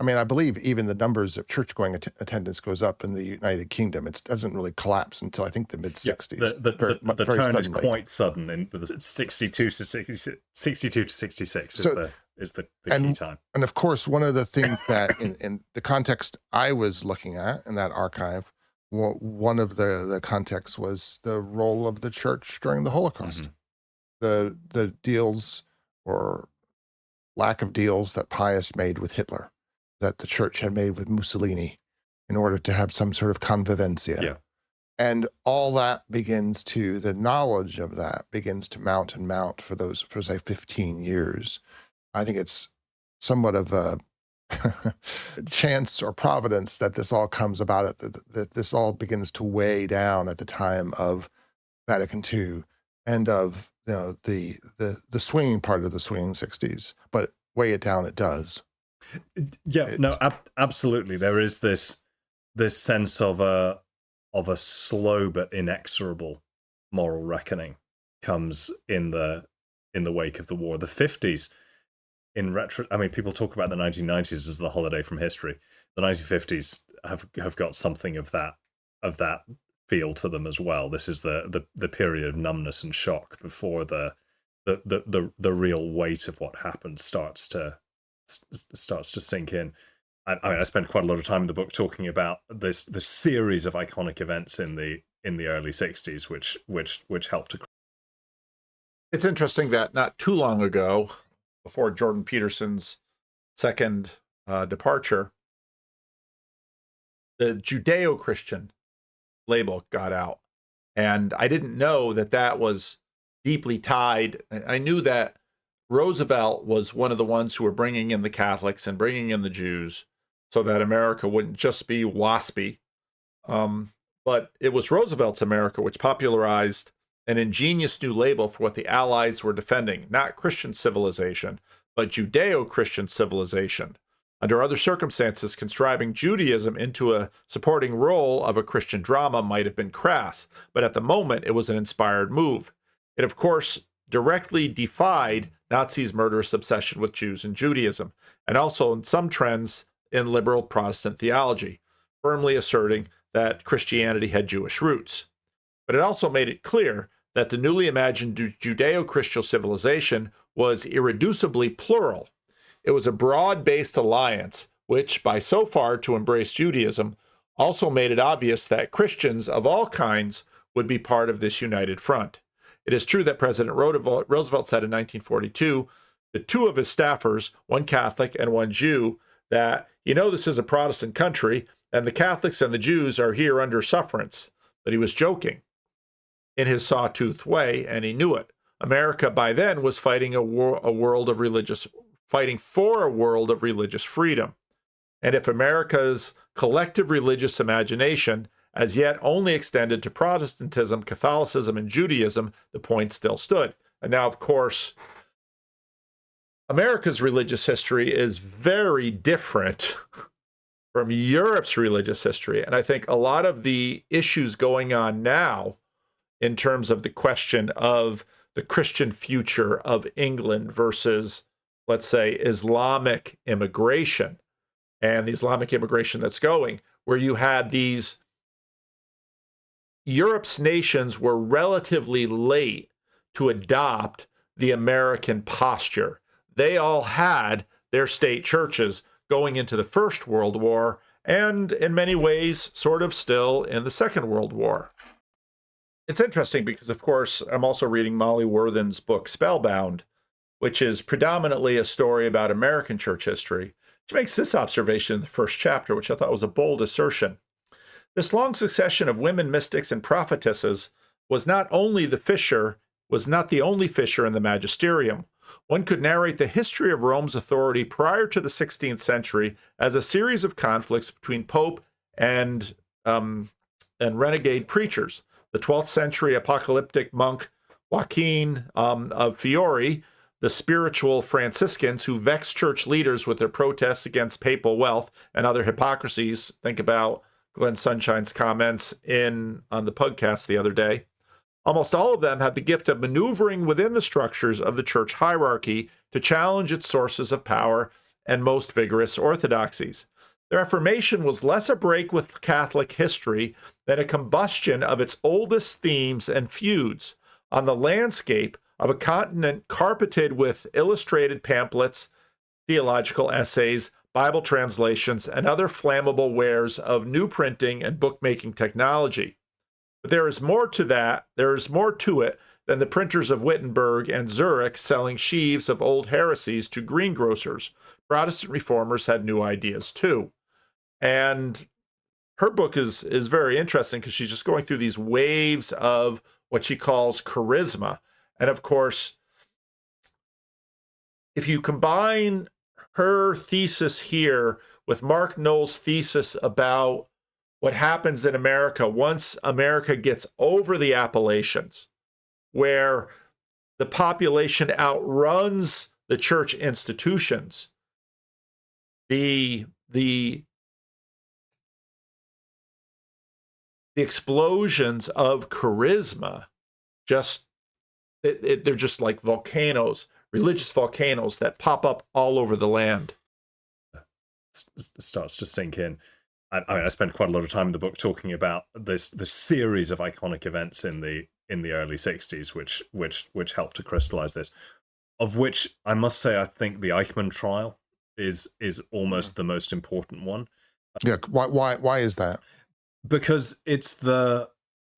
I mean, I believe even the numbers of church-going attendance goes up in the United Kingdom. It doesn't really collapse until I think the mid-60s. The turn is quite sudden. It's 62 to 66 is the key time. And of course, one of the things that in the context I was looking at in that archive, one of the contexts was the role of the church during the Holocaust. Mm-hmm. The deals or lack of deals that Pius made with Hitler, that the church had made with Mussolini in order to have some sort of convivencia. Yeah. And all that the knowledge of that begins to mount and mount for say 15 years. I think it's somewhat of a chance or providence that this all comes about, that this all begins to weigh down at the time of Vatican II and of the swinging part of the swinging 60s. But weigh it down, it does. Absolutely. There is this sense of a slow but inexorable moral reckoning comes in the wake of the war. The 50s, people talk about the 1990s as the holiday from history. The 1950s have got something of that feel to them as well. This is the period of numbness and shock before the real weight of what happened starts to sink in. I spent quite a lot of time in the book talking about the series of iconic events in the early 60s, which helped to. It's interesting that not too long ago, before Jordan Peterson's second departure, the Judeo-Christian label got out, and I didn't know that was deeply tied. I knew that Roosevelt was one of the ones who were bringing in the Catholics and bringing in the Jews so that America wouldn't just be waspy. But it was Roosevelt's America which popularized an ingenious new label for what the Allies were defending, not Christian civilization, but Judeo-Christian civilization. Under other circumstances, conscribing Judaism into a supporting role of a Christian drama might have been crass, but at the moment it was an inspired move. It, of course, directly defied Nazis' murderous obsession with Jews and Judaism, and also in some trends in liberal Protestant theology, firmly asserting that Christianity had Jewish roots. But it also made it clear that the newly imagined Judeo-Christian civilization was irreducibly plural. It was a broad-based alliance, which, by so far to embrace Judaism, also made it obvious that Christians of all kinds would be part of this united front. It is true that President Roosevelt said in 1942 to two of his staffers, one Catholic and one Jew, that, this is a Protestant country, and the Catholics and the Jews are here under sufferance. But he was joking in his sawtooth way, and he knew it. America by then was fighting for a world of religious freedom. And if America's collective religious imagination as yet only extended to Protestantism, Catholicism, and Judaism, the point still stood. And now, of course, America's religious history is very different from Europe's religious history. And I think a lot of the issues going on now in terms of the question of the Christian future of England versus, let's say, Islamic immigration and the Islamic immigration that's going, where you had these Europe's nations were relatively late to adopt the American posture. They all had their state churches going into the First World War, and in many ways, sort of still in the Second World War. It's interesting because, of course, I'm also reading Molly Worthen's book, Spellbound, which is predominantly a story about American church history. She makes this observation in the first chapter, which I thought was a bold assertion. This long succession of women mystics and prophetesses was not the only fissure in the magisterium. One could narrate the history of Rome's authority prior to the 16th century as a series of conflicts between Pope and renegade preachers. The 12th century apocalyptic monk Joaquin of Fiore, the spiritual Franciscans who vexed church leaders with their protests against papal wealth and other hypocrisies. Think about Glenn Sunshine's comments on the podcast the other day. Almost all of them had the gift of maneuvering within the structures of the church hierarchy to challenge its sources of power and most vigorous orthodoxies. The Reformation was less a break with Catholic history than a combustion of its oldest themes and feuds on the landscape of a continent carpeted with illustrated pamphlets, theological essays, Bible translations, and other flammable wares of new printing and bookmaking technology. But there is more to that. There is more to it than the printers of Wittenberg and Zurich selling sheaves of old heresies to greengrocers. Protestant reformers had new ideas too. And her book is very interesting because she's just going through these waves of what she calls charisma. And of course, if you combine her thesis here with Mark Noll's thesis about what happens in America once America gets over the Appalachians, where the population outruns the church institutions, the explosions of charisma, they're just like volcanoes, religious volcanoes that pop up all over the land. Starts to sink in. I spent quite a lot of time in the book talking about the series of iconic events in the early 60s, which helped to crystallize this. Of which I must say, I think the Eichmann trial is almost the most important one. Yeah, why is that? Because it's the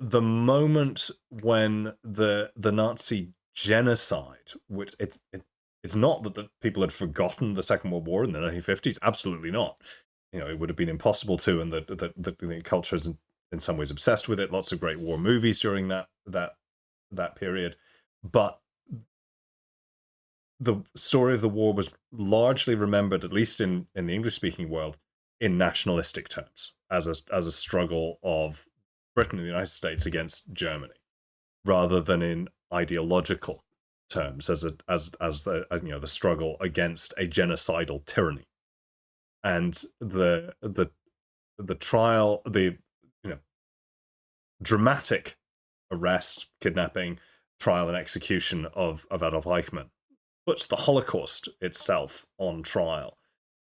moment when the Nazi genocide, which it's not that the people had forgotten the Second World War in the 1950s, absolutely not. It would have been impossible to, and the culture is in some ways obsessed with it. Lots of great war movies during that period, but the story of the war was largely remembered, at least in the English-speaking world, in nationalistic terms, as a struggle of Britain and the United States against Germany, rather than in ideological terms, as the struggle against a genocidal tyranny. And the trial, the dramatic arrest, kidnapping, trial, and execution of Adolf Eichmann puts the Holocaust itself on trial.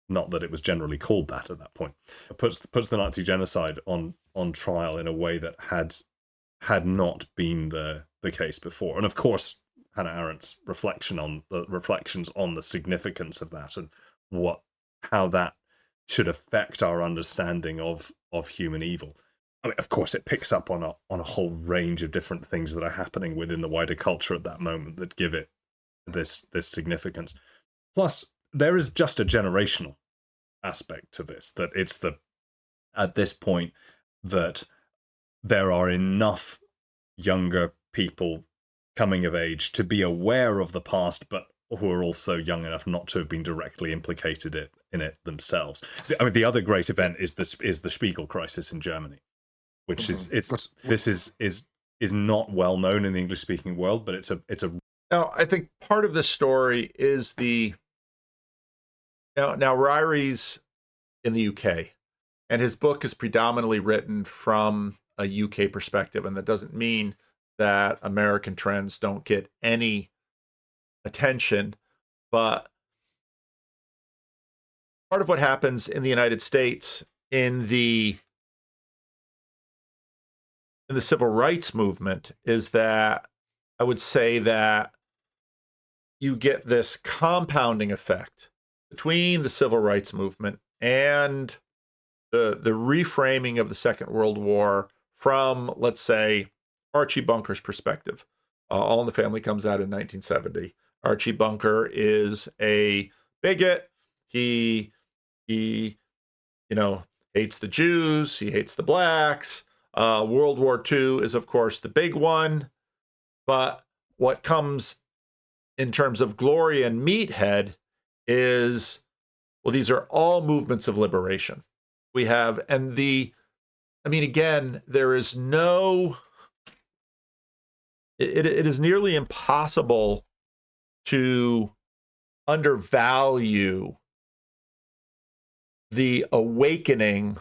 Not that it was generally called that at that point. It puts the Nazi genocide on trial in a way that had not been the case before. And of course, Hannah Arendt's reflections on the significance of that and how that should affect our understanding of human evil. I mean, of course, it picks up on a whole range of different things that are happening within the wider culture at that moment that give it this significance. Plus, there is just a generational aspect to this, that it's at this point that there are enough younger people coming of age to be aware of the past, but who are also young enough not to have been directly implicated in it themselves. I mean, the other great event is the Spiegel crisis in Germany, which is not well known in the English-speaking world, but it's a. Now, I think part of the story is now Ryrie's in the UK, And his book is predominantly written from a UK perspective. And that doesn't mean that American trends don't get any attention. But part of what happens in the United States in the civil rights movement is that I would say that you get this compounding effect between the civil rights movement and the reframing of the Second World War from, let's say, Archie Bunker's perspective. All in the Family comes out in 1970. Archie Bunker is a bigot. He hates the Jews. He hates the blacks. World War II is, of course, the big one. But what comes in terms of glory and meathead is, well, these are all movements of liberation. We have, again, there is no, it is nearly impossible to undervalue the awakening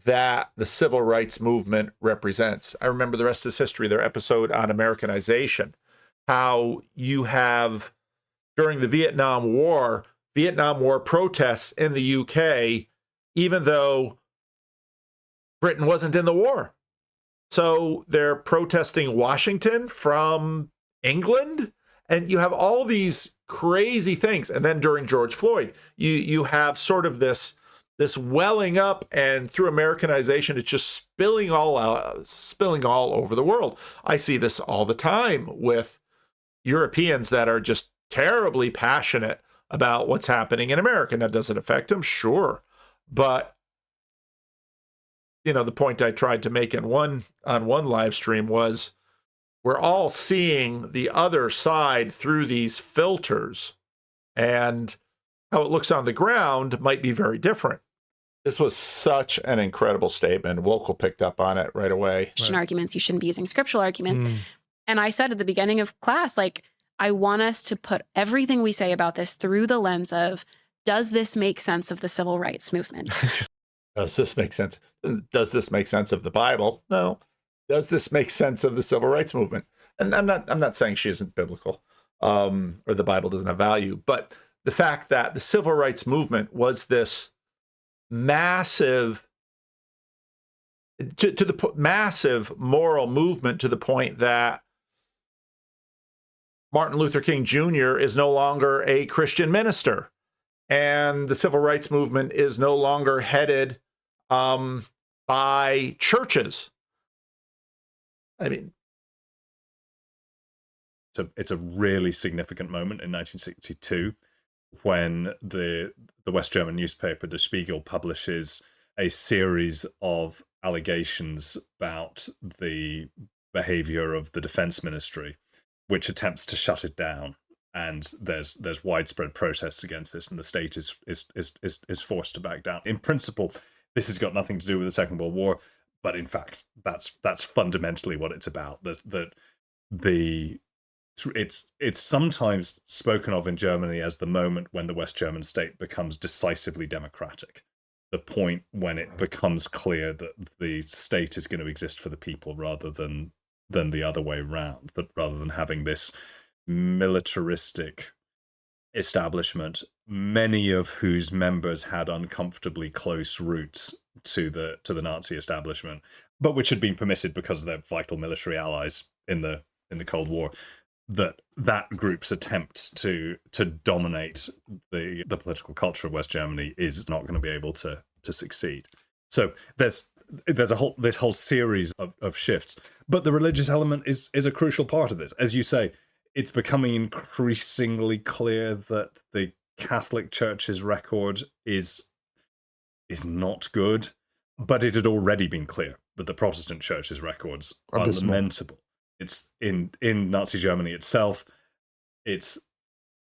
that the civil rights movement represents. I remember the rest of this history, their episode on Americanization, how you have, during the Vietnam War protests in the UK, even though Britain wasn't in the war. So they're protesting Washington from England, and you have all these crazy things. And then during George Floyd, you have sort of this welling up, and through Americanization, it's just spilling all over the world. I see this all the time with Europeans that are just terribly passionate about what's happening in America. Now, does it affect them? Sure. But, the point I tried to make on one live stream was, we're all seeing the other side through these filters, and how it looks on the ground might be very different. This was such an incredible statement. Wokel picked up on it right away. Christian arguments, you shouldn't be using scriptural arguments. And I said at the beginning of class, I want us to put everything we say about this through the lens of, does this make sense of the civil rights movement? Does this make sense? Does this make sense of the Bible? No. Does this make sense of the civil rights movement? And I'm not saying she isn't biblical, or the Bible doesn't have value, but the fact that the civil rights movement was this massive massive moral movement, to the point that Martin Luther King Jr. is no longer a Christian minister, and the civil rights movement is no longer headed by churches. It's a really significant moment in 1962 when the West German newspaper Der Spiegel publishes a series of allegations about the behavior of the defense ministry, which attempts to shut it down. And there's widespread protests against this, and the state is forced to back down. In principle, this has got nothing to do with the Second World War, but in fact, that's fundamentally what it's about. It's sometimes spoken of in Germany as the moment when the West German state becomes decisively democratic, the point when it becomes clear that the state is going to exist for the people rather than the other way around, that rather than having this militaristic establishment, many of whose members had uncomfortably close roots to the Nazi establishment, but which had been permitted because they're vital military allies in the Cold War, that group's attempt to dominate the political culture of West Germany is not going to be able to succeed. So there's this whole series of shifts, but the religious element is a crucial part of this. As you say, it's becoming increasingly clear that the Catholic Church's record is not good, but it had already been clear that the Protestant Church's records are lamentable. It's in Nazi Germany itself, the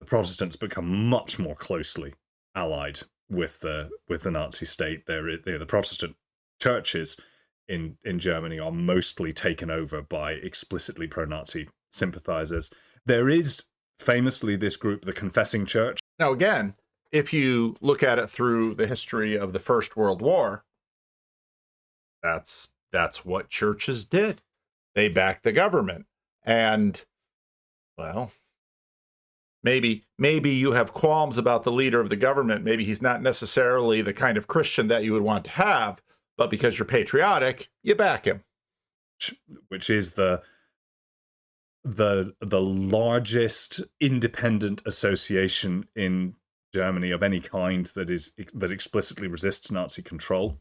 Protestants become much more closely allied with the Nazi state. The Protestant churches in Germany are mostly taken over by explicitly pro-Nazi sympathizers. There is famously this group, the Confessing Church. Now, again, if you look at it through the history of the First World War, That's what churches did. They backed the government. And, well, maybe you have qualms about the leader of the government. Maybe he's not necessarily the kind of Christian that you would want to have, but because you're patriotic, you back him. Which is the largest independent association in Germany of any kind that explicitly resists Nazi control,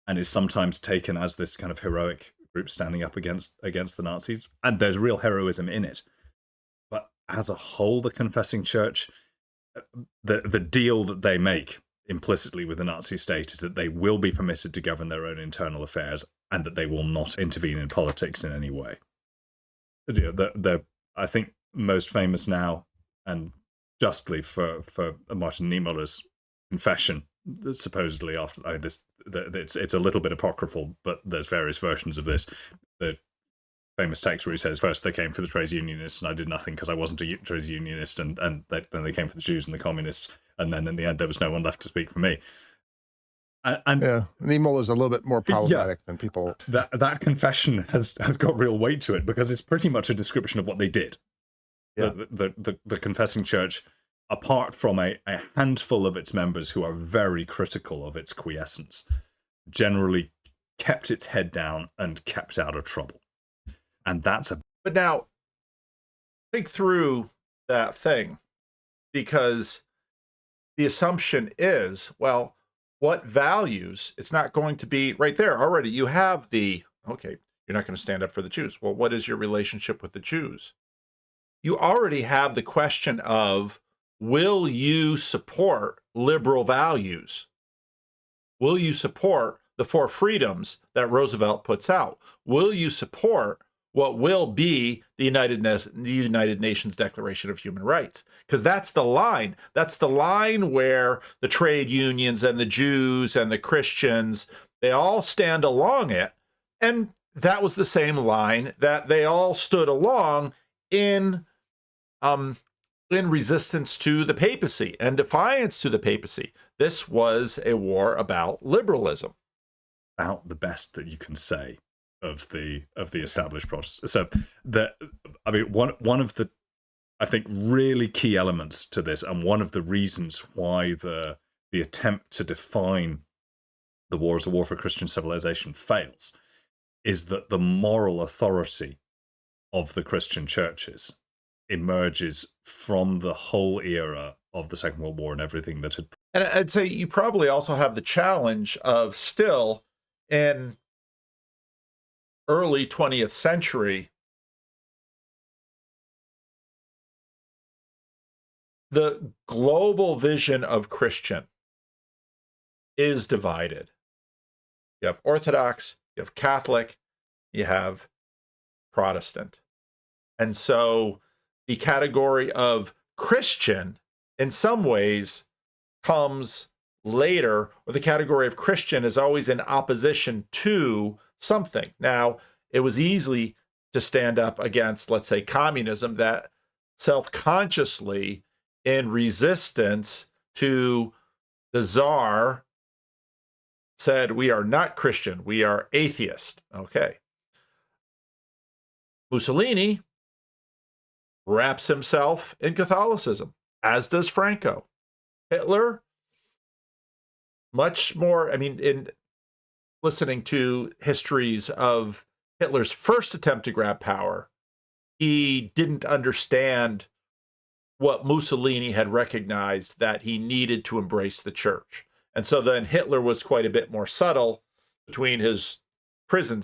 and is sometimes taken as this kind of heroic group standing up against the Nazis, and there's real heroism in it. But as a whole, the confessing church, the deal that they make implicitly with the Nazi state is that they will be permitted to govern their own internal affairs and that they will not intervene in politics in any way. They're I think, most famous now, and justly, for Martin Niemöller's confession, supposedly after it's a little bit apocryphal, but there's various versions of this. The famous text where he says, first they came for the trades unionists and I did nothing because I wasn't a trades unionist, and then they came for the Jews and the communists, and then in the end there was no one left to speak for me. And yeah, Niemöller is a little bit more problematic than people. That confession has got real weight to it because it's pretty much a description of what they did. Yeah. The confessing church, apart from a handful of its members who are very critical of its quiescence, generally kept its head down and kept out of trouble. And that's a... But now, think through that thing, because the assumption is, well, what values? It's not going to be right there already. You have the, okay, you're not going to stand up for the Jews. Well, what is your relationship with the Jews? You already have the question of, will you support liberal values? Will you support the four freedoms that Roosevelt puts out? Will you support what will be the United Nations Declaration of Human Rights? Because that's the line. That's the line where the trade unions and the Jews and the Christians, they all stand along it. And that was the same line that they all stood along in resistance to the papacy and defiance to the papacy. This was a war about liberalism. About the best that you can say of the established Protestants. So one of the, I think, really key elements to this, and one of the reasons why the attempt to define the war as a war for Christian civilization fails, is that the moral authority of the Christian churches emerges from the whole era of the Second World War and everything that had... And I'd say you probably also have the challenge of still in early 20th century, the global vision of Christian is divided. You have Orthodox, you have Catholic, you have Protestant. And so the category of Christian, in some ways, comes later, or the category of Christian is always in opposition to something. Now, it was easy to stand up against, let's say, communism, that self-consciously, in resistance to the Tsar, said, we are not Christian, we are atheist. Okay. Mussolini wraps himself in Catholicism, as does Franco. Hitler, much more, in listening to histories of Hitler's first attempt to grab power, he didn't understand what Mussolini had recognized, that he needed to embrace the church. And so then Hitler was quite a bit more subtle between his prison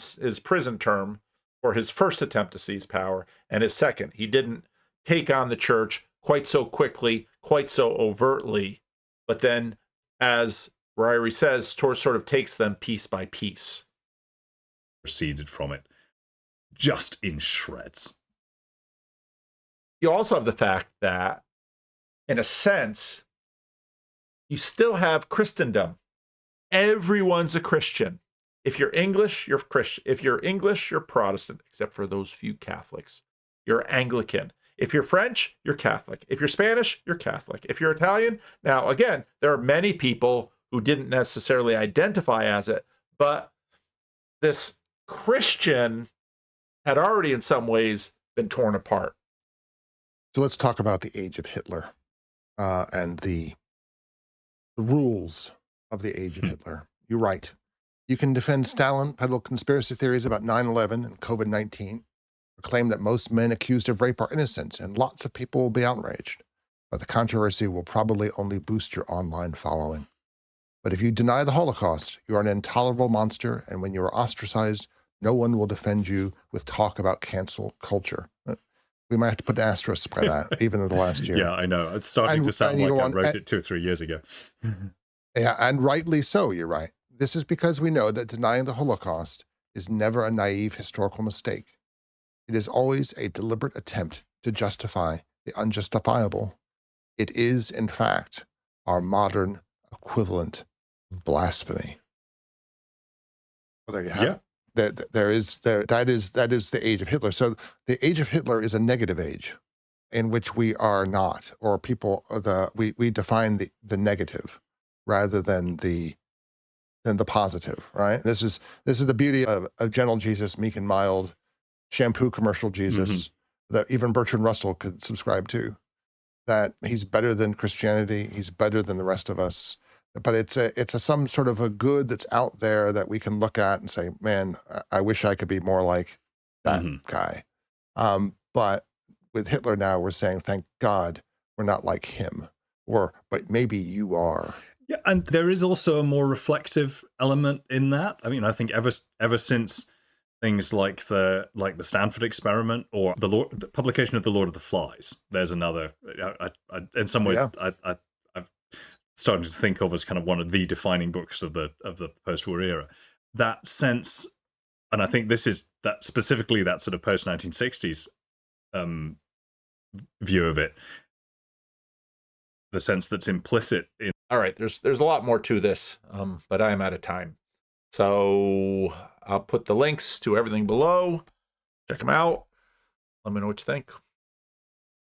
term for his first attempt to seize power and his second. He didn't take on the church quite so quickly, quite so overtly, but then, as Ryrie says, sort of takes them piece by piece. Proceeded from it just in shreds. You also have the fact that, in a sense, you still have Christendom. Everyone's a Christian. If you're English, you're Christian. If you're English, you're Protestant, except for those few Catholics. You're Anglican. If you're French, you're Catholic. If you're Spanish, you're Catholic. If you're Italian, now, again, there are many people who didn't necessarily identify as it, but this Christian had already in some ways been torn apart. So let's talk about the age of Hitler and the rules of the age of Hitler. You're right. You can defend Stalin, peddle conspiracy theories about 9/11 and COVID-19, claim that most men accused of rape are innocent, and lots of people will be outraged. But the controversy will probably only boost your online following. But if you deny the Holocaust, you are an intolerable monster, and when you are ostracized, no one will defend you with talk about cancel culture. We might have to put an asterisk by that, even in the last year. Yeah, I know. It's starting to sound like I wrote it 2 or 3 years ago. Yeah, and rightly so, you're right. This is because we know that denying the Holocaust is never a naive historical mistake. It is always a deliberate attempt to justify the unjustifiable. It is, in fact, our modern equivalent of blasphemy. Well, there you have it. That is the age of Hitler. So the age of Hitler is a negative age in which we are not, or people, we define the negative rather than the positive, right? This is the beauty of gentle Jesus, meek and mild, shampoo commercial Jesus that even Bertrand Russell could subscribe to, that he's better than Christianity. He's better than the rest of us. But it's some sort of a good that's out there that we can look at and say, man, I wish I could be more like that guy. But with Hitler now, we're saying, thank God we're not like him. But maybe you are. Yeah, and there is also a more reflective element in that. I mean, I think ever since things like the Stanford experiment or the publication of The Lord of the Flies, there's another. In some ways, I've started to think of as kind of one of the defining books of the post-war era. That sense, and I think this is that specifically that sort of post-1960s view of it. The sense that's implicit in. All right, there's a lot more to this, but I am out of time. So I'll put the links to everything below. Check them out. Let me know what you think.